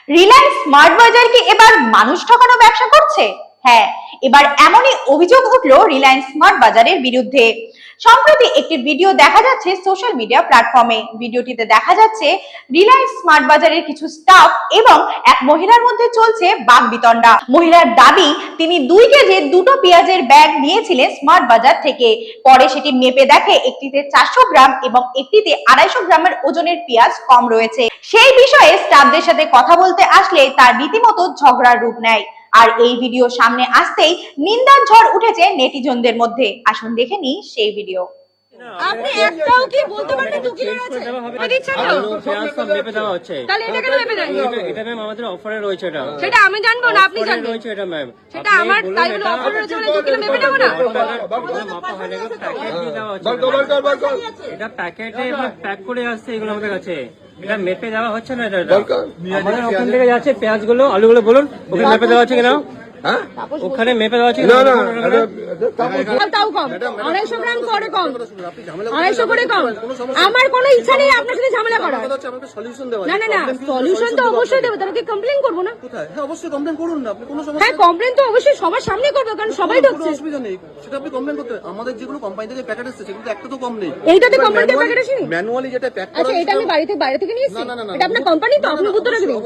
Reliance smart বাজার কি এবার মানুষ ঠকানো ব্যবসা করছে? হ্যাঁ, এবার এমনই অভিযোগ উঠলো রিলায়েন্স স্মার্ট বাজারের বিরুদ্ধে। সম্প্রতি একটি ভিডিও দেখা যাচ্ছে সোশ্যাল মিডিয়া প্ল্যাটফর্মে। ভিডিওটিতে দেখা যাচ্ছে রিলায়েন্স স্মার্ট বাজারের কিছু স্টাফ এবং এক মহিলার মধ্যে চলছে বাকবিতণ্ডা। মহিলার দাবি তিনি 2 কেজির দুটো পেঁয়াজের ব্যাগ নিয়েছিলেন স্মার্ট বাজার থেকে। পরে সেটি মেপে দেখে একটিতে 400 গ্রাম এবং একটিতে 250 গ্রামের ওজনের পেঁয়াজ কম রয়েছে। সেই বিষয়ে স্টাফদের সাথে কথা বলতে আসলে তার রীতিমতো ঝগড়ার রূপ নেয়। আর এই ভিডিও সামনে আসতেই নিন্দার ঝড় উঠেছে নেটিজনদের মধ্যে। আসুন দেখে নিই সেই ভিডিও। আপনি একটাও কি বলতে পারবেন 2 কিলো আছে? দিচ্ছেন তো? পেঁয়াজ সব মেপে দেওয়া হচ্ছে। তাহলে এটা কেন মেপে দেন? এটা ম্যাম আমাদের অফারে রয়েছে এটা। সেটা আমি জানবো না আপনি জানবেন। রয়েছে এটা ম্যাম। সেটা আমার তাই বলে অফারে রয়েছে মানে 2 কিলো মেপে দেব না? মাপা হয় না, প্যাকেট দিয়ে দেওয়া হচ্ছে। এটা প্যাকেটে প্যাক করে আসছে এগুলো আমাদের কাছে। এটা মেপে দেওয়া হচ্ছে না এটা। আমাদের ওখান থেকে যাচ্ছে পেঁয়াজগুলো, আলুগুলো বলুন ওখানে মেপে দেওয়া হচ্ছে কিনা? হ্যাঁ ওখানে মেপে দেওয়া হচ্ছে তাও কম 250 গ্রাম করে কম 250 করে কম। আমার কোনো ইচ্ছা নেই আপনার সাথে ঝামেলা করার। না না না সলিউশন তো অবশ্যই দেবো, তাহলে কি কমপ্লেইন করবো না? হ্যাঁ অবশ্যই কমপ্লেন করুন না, আপনি কোনো সমস্যা হ্যাঁ কমপ্লেইন তো অবশ্যই সবার সামনে করবো, কারণ সবাই ঢুকছে। অসুবিধা নেই, সেটা আপনি কমপ্লেন করতে। আমাদের যেগুলো কোম্পানি থেকে প্যাকেট এসেছে সেগুলো একটা তো কম নেই। এইটাতে কোম্পানিতে প্যাকেট আছে? ম্যানুয়ালি যেটা প্যাক করা। আচ্ছা এটা আমি বাইরে থেকে নিয়ে এসেছি। না, না, না, এটা আপনার কোম্পানি তো, আপনি বুদ্ধ রাখবেন।